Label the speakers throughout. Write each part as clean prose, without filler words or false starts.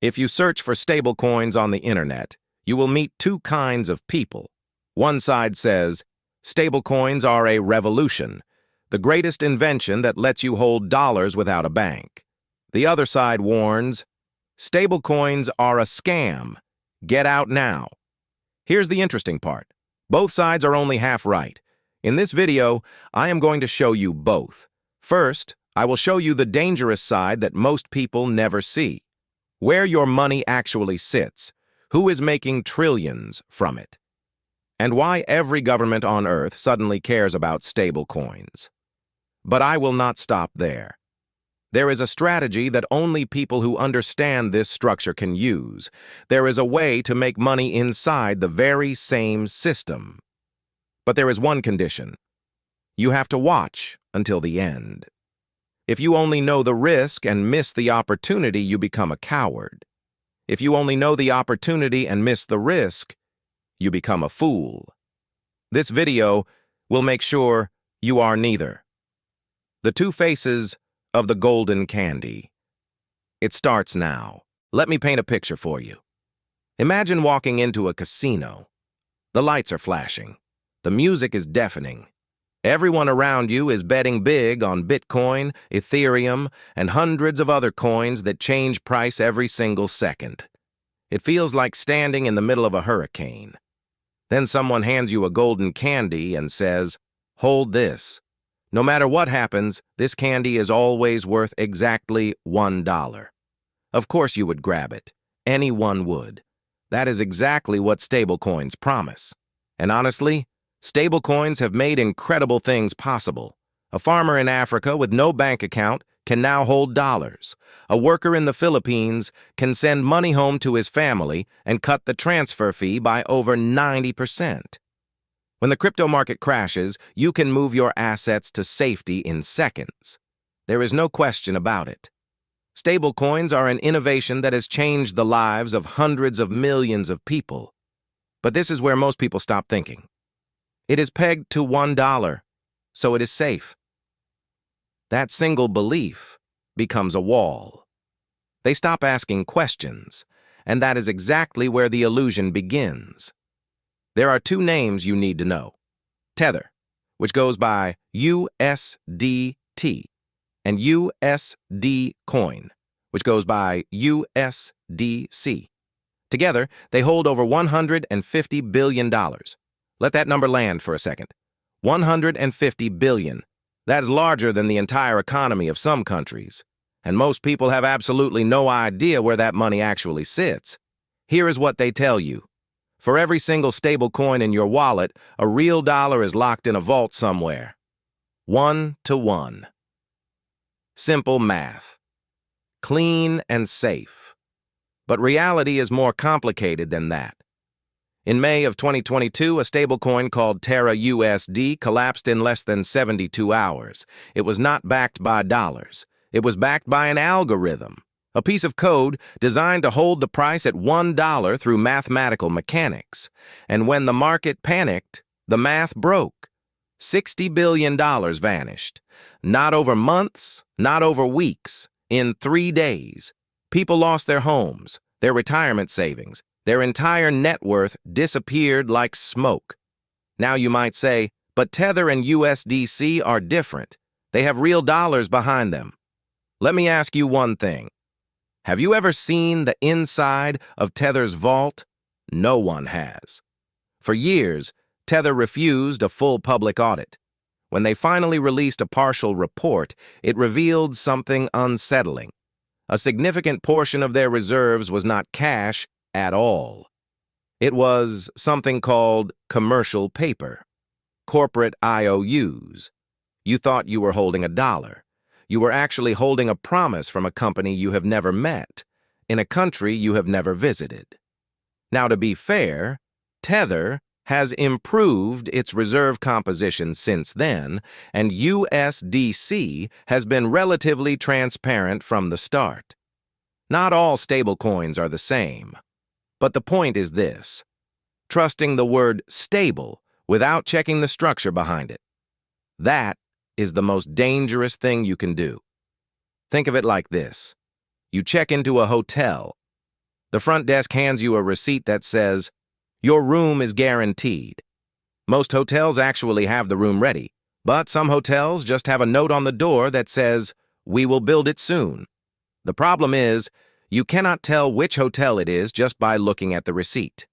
Speaker 1: If you search for stablecoins on the internet, you will meet two kinds of people. One side says, stablecoins are a revolution, the greatest invention that lets you hold dollars without a bank. The other side warns, stablecoins are a scam. Get out now. Here's the interesting part. Both sides are only half right. In this video, I am going to show you both. First, I will show you the dangerous side that most people never see. Where your money actually sits, who is making trillions from it, and why every government on Earth suddenly cares about stablecoins. But I will not stop there. There is a strategy that only people who understand this structure can use. There is a way to make money inside the very same system. But there is one condition. You have to watch until the end. If you only know the risk and miss the opportunity, you become a coward. If you only know the opportunity and miss the risk, you become a fool. This video will make sure you are neither. The two faces of the golden candy. It starts now. Let me paint a picture for you. Imagine walking into a casino. The lights are flashing. The music is deafening. Everyone around you is betting big on Bitcoin, Ethereum, and hundreds of other coins that change price every single second. It feels like standing in the middle of a hurricane. Then someone hands you a golden candy and says, "Hold this. No matter what happens, this candy is always worth exactly $1. Of course you would grab it. Anyone would. That is exactly what stablecoins promise. And honestly, stablecoins have made incredible things possible. A farmer in Africa with no bank account can now hold dollars. A worker in the Philippines can send money home to his family and cut the transfer fee by over 90%. When the crypto market crashes, you can move your assets to safety in seconds. There is no question about it. Stablecoins are an innovation that has changed the lives of hundreds of millions of people. But this is where most people stop thinking. It is pegged to $1, so it is safe. That single belief becomes a wall. They stop asking questions, and that is exactly where the illusion begins. There are two names you need to know. Tether, which goes by USDT, and USD Coin, which goes by USDC. Together, they hold over $150 billion. Let that number land for a second. 150 billion. That is larger than the entire economy of some countries. And most people have absolutely no idea where that money actually sits. Here is what they tell you. For every single stable coin in your wallet, a real dollar is locked in a vault somewhere. 1-to-1. Simple math. Clean and safe. But reality is more complicated than that. In May of 2022, a stablecoin called TerraUSD collapsed in less than 72 hours. It was not backed by dollars. It was backed by an algorithm, a piece of code designed to hold the price at $1 through mathematical mechanics. And when the market panicked, the math broke. $60 billion vanished. Not over months, not over weeks. In 3 days, people lost their homes, their retirement savings. Their entire net worth disappeared like smoke. Now you might say, but Tether and USDC are different. They have real dollars behind them. Let me ask you one thing. Have you ever seen the inside of Tether's vault? No one has. For years, Tether refused a full public audit. When they finally released a partial report, it revealed something unsettling. A significant portion of their reserves was not cash at all. It was something called commercial paper, corporate IOUs. You thought you were holding a dollar. You were actually holding a promise from a company you have never met, in a country you have never visited. Now, to be fair, Tether has improved its reserve composition since then, and USDC has been relatively transparent from the start. Not all stablecoins are the same. But the point is this: trusting the word stable without checking the structure behind it. That is the most dangerous thing you can do. Think of it like this. You check into a hotel. The front desk hands you a receipt that says, "Your room is guaranteed." Most hotels actually have the room ready, but some hotels just have a note on the door that says, "We will build it soon." The problem is, you cannot tell which hotel it is just by looking at the receipt.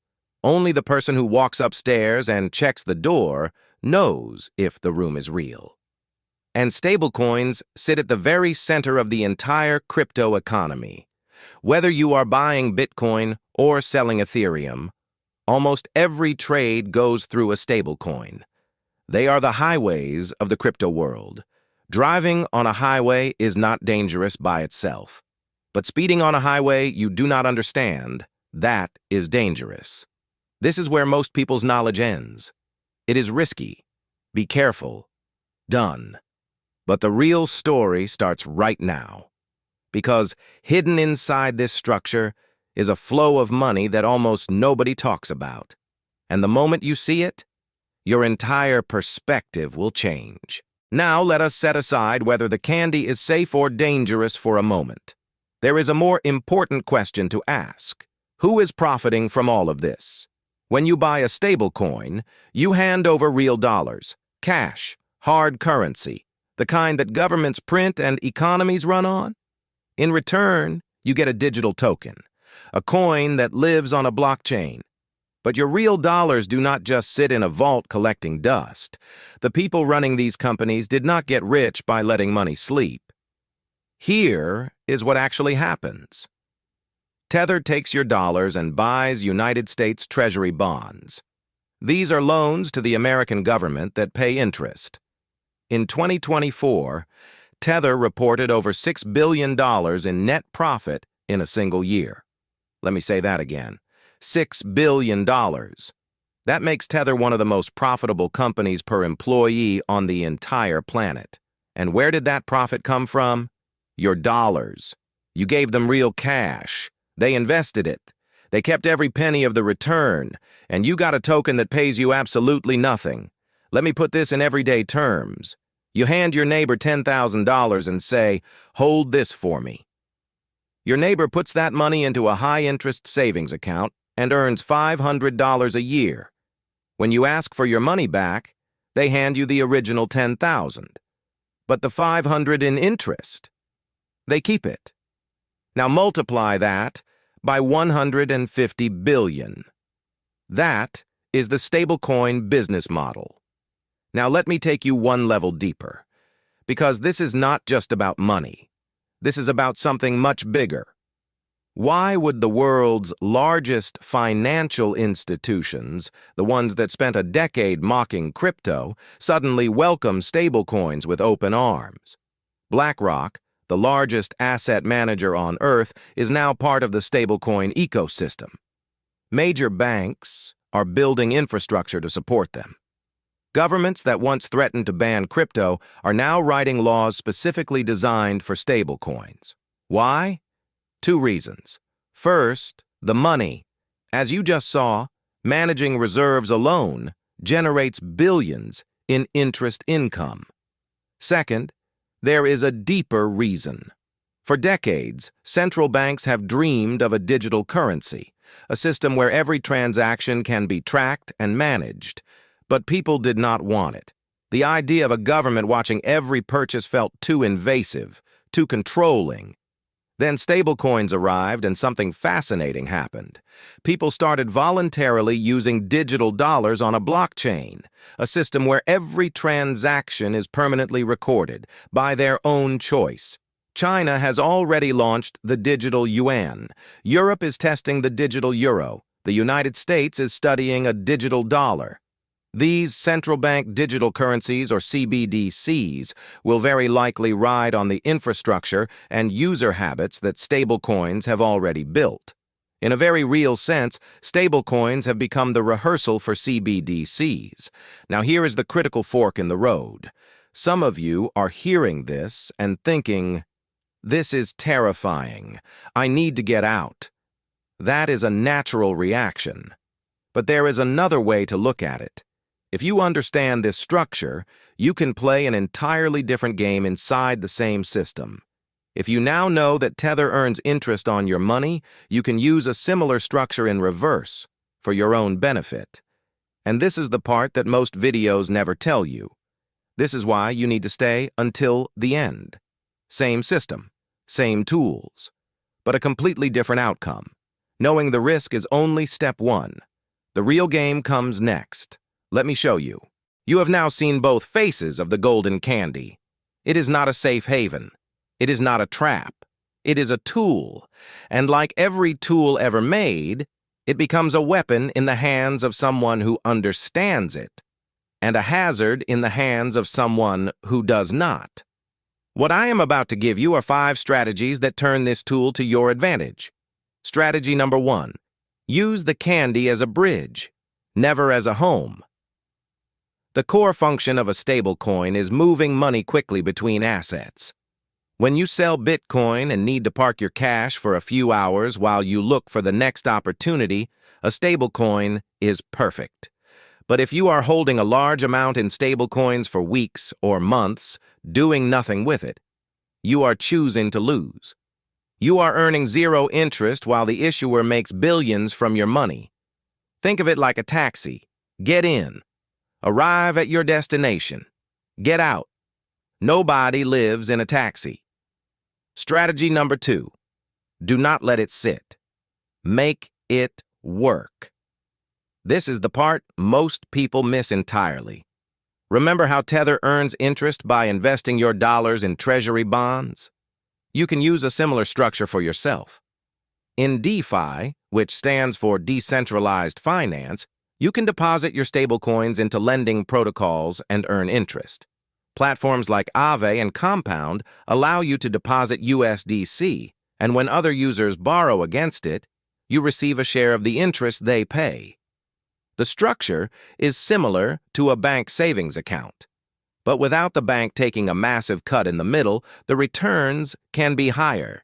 Speaker 1: Only the person who walks upstairs and checks the door knows if the room is real. And stablecoins sit at the very center of the entire crypto economy. Whether you are buying Bitcoin or selling Ethereum, almost every trade goes through a stablecoin. They are the highways of the crypto world. Driving on a highway is not dangerous by itself. But speeding on a highway you do not understand, that is dangerous. This is where most people's knowledge ends. It is risky. Be careful. Done. But the real story starts right now. Because hidden inside this structure is a flow of money that almost nobody talks about. And the moment you see it, your entire perspective will change. Now let us set aside whether the candy is safe or dangerous for a moment. There is a more important question to ask. Who is profiting from all of this? When you buy a stablecoin, you hand over real dollars, cash, hard currency, the kind that governments print and economies run on. In return, you get a digital token, a coin that lives on a blockchain. But your real dollars do not just sit in a vault collecting dust. The people running these companies did not get rich by letting money sleep. Here is what actually happens. Tether takes your dollars and buys United States Treasury bonds. These are loans to the American government that pay interest. In 2024, Tether reported over $6 billion in net profit in a single year. Let me say that again. $6 billion. That makes Tether one of the most profitable companies per employee on the entire planet. And where did that profit come from? Your dollars. You gave them real cash. They invested it. They kept every penny of the return, and you got a token that pays you absolutely nothing. Let me put this in everyday terms. You hand your neighbor $10,000 and say, "Hold this for me." Your neighbor puts that money into a high-interest savings account and earns $500 a year. When you ask for your money back, they hand you the original $10,000. But the $500 in interest, they keep it. Now multiply that by 150 billion. That is the stablecoin business model. Now let me take you one level deeper, because this is not just about money. This is about something much bigger. Why would the world's largest financial institutions, the ones that spent a decade mocking crypto, suddenly welcome stablecoins with open arms? BlackRock, the largest asset manager on Earth, is now part of the stablecoin ecosystem. Major banks are building infrastructure to support them. Governments that once threatened to ban crypto are now writing laws specifically designed for stablecoins. Why? Two reasons. First, the money. As you just saw, managing reserves alone generates billions in interest income. Second, there is a deeper reason. For decades, central banks have dreamed of a digital currency, a system where every transaction can be tracked and managed. But people did not want it. The idea of a government watching every purchase felt too invasive, too controlling. Then stablecoins arrived and something fascinating happened. People started voluntarily using digital dollars on a blockchain, a system where every transaction is permanently recorded by their own choice. China has already launched the digital yuan. Europe is testing the digital euro. The United States is studying a digital dollar. These central bank digital currencies, or CBDCs, will very likely ride on the infrastructure and user habits that stablecoins have already built. In a very real sense, stablecoins have become the rehearsal for CBDCs. Now here is the critical fork in the road. Some of you are hearing this and thinking, "This is terrifying. I need to get out." That is a natural reaction. But there is another way to look at it. If you understand this structure, you can play an entirely different game inside the same system. If you now know that Tether earns interest on your money, you can use a similar structure in reverse for your own benefit. And this is the part that most videos never tell you. This is why you need to stay until the end. Same system, same tools, but a completely different outcome. Knowing the risk is only step one. The real game comes next. Let me show you. You have now seen both faces of the golden candy. It is not a safe haven. It is not a trap. It is a tool. And like every tool ever made, it becomes a weapon in the hands of someone who understands it, and a hazard in the hands of someone who does not. What I am about to give you are 5 strategies that turn this tool to your advantage. Strategy number 1. Use the candy as a bridge, never as a home. The core function of a stablecoin is moving money quickly between assets. When you sell Bitcoin and need to park your cash for a few hours while you look for the next opportunity, a stablecoin is perfect. But if you are holding a large amount in stablecoins for weeks or months, doing nothing with it, you are choosing to lose. You are earning zero interest while the issuer makes billions from your money. Think of it like a taxi. Get in. Arrive at your destination. Get out. Nobody lives in a taxi. Strategy number 2. Do not let it sit. Make it work. This is the part most people miss entirely. Remember how Tether earns interest by investing your dollars in treasury bonds? You can use a similar structure for yourself. In DeFi, which stands for decentralized finance, you can deposit your stablecoins into lending protocols and earn interest. Platforms like Aave and Compound allow you to deposit USDC, and when other users borrow against it, you receive a share of the interest they pay. The structure is similar to a bank savings account, but without the bank taking a massive cut in the middle, the returns can be higher.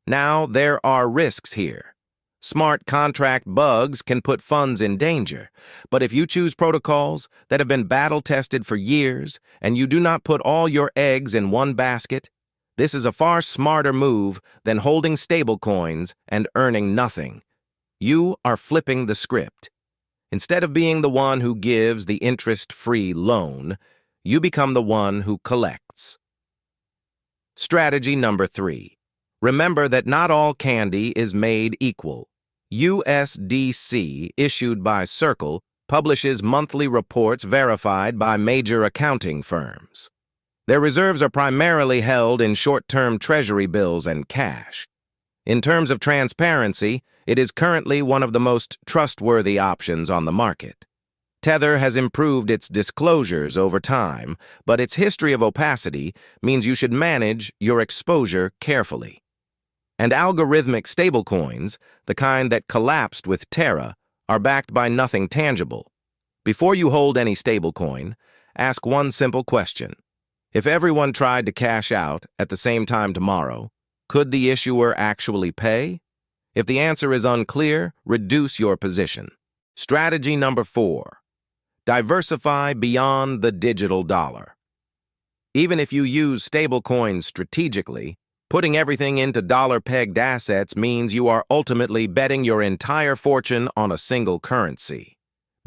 Speaker 1: Now, there are risks here. Smart contract bugs can put funds in danger, but if you choose protocols that have been battle-tested for years and you do not put all your eggs in one basket, this is a far smarter move than holding stablecoins and earning nothing. You are flipping the script. Instead of being the one who gives the interest-free loan, you become the one who collects. Strategy number 3. Remember that not all candy is made equal. USDC, issued by Circle, publishes monthly reports verified by major accounting firms. Their reserves are primarily held in short-term treasury bills and cash. In terms of transparency, it is currently one of the most trustworthy options on the market. Tether has improved its disclosures over time, but its history of opacity means you should manage your exposure carefully. And algorithmic stablecoins, the kind that collapsed with Terra, are backed by nothing tangible. Before you hold any stablecoin, ask one simple question. If everyone tried to cash out at the same time tomorrow, could the issuer actually pay? If the answer is unclear, reduce your position. Strategy number 4. Diversify beyond the digital dollar. Even if you use stablecoins strategically, putting everything into dollar-pegged assets means you are ultimately betting your entire fortune on a single currency.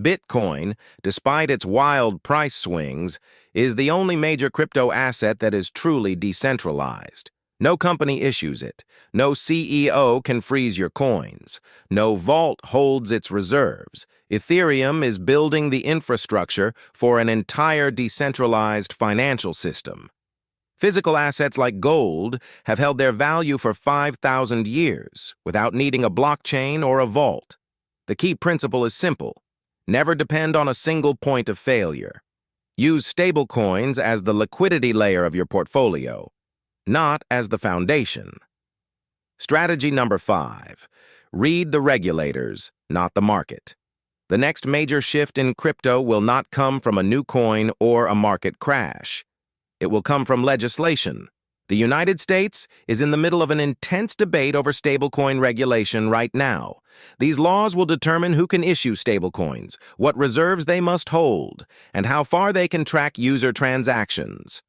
Speaker 1: Bitcoin, despite its wild price swings, is the only major crypto asset that is truly decentralized. No company issues it. No CEO can freeze your coins. No vault holds its reserves. Ethereum is building the infrastructure for an entire decentralized financial system. Physical assets like gold have held their value for 5,000 years without needing a blockchain or a vault. The key principle is simple. Never depend on a single point of failure. Use stablecoins as the liquidity layer of your portfolio, not as the foundation. Strategy number 5. Read the regulators, not the market. The next major shift in crypto will not come from a new coin or a market crash. It will come from legislation. The United States is in the middle of an intense debate over stablecoin regulation right now. These laws will determine who can issue stablecoins, what reserves they must hold, and how far they can track user transactions.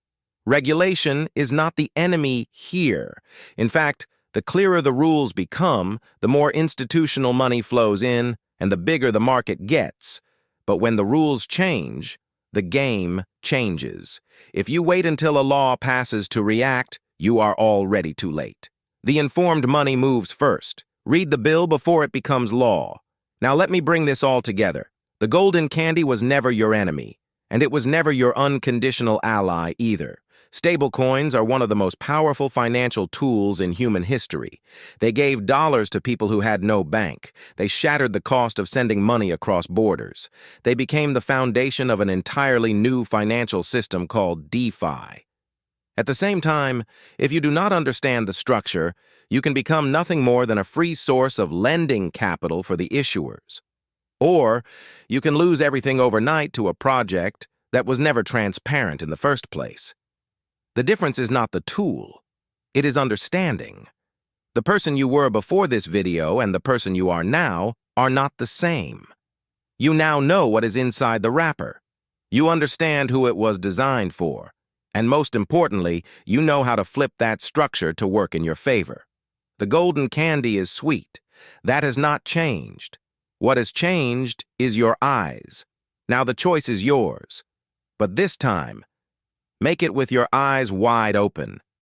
Speaker 1: Regulation is not the enemy here. In fact, the clearer the rules become, the more institutional money flows in, and the bigger the market gets. But when the rules change, the game changes. If you wait until a law passes to react, you are already too late. The informed money moves first. Read the bill before it becomes law. Now let me bring this all together. The golden candy was never your enemy, and it was never your unconditional ally either. Stablecoins are one of the most powerful financial tools in human history. They gave dollars to people who had no bank. They shattered the cost of sending money across borders. They became the foundation of an entirely new financial system called DeFi. At the same time, if you do not understand the structure, you can become nothing more than a free source of lending capital for the issuers. Or you can lose everything overnight to a project that was never transparent in the first place. The difference is not the tool, it is understanding. The person you were before this video and the person you are now are not the same. You now know what is inside the wrapper. You understand who it was designed for. And most importantly, you know how to flip that structure to work in your favor. The golden candy is sweet. That has not changed. What has changed is your eyes. Now the choice is yours. But this time, make it with your eyes wide open.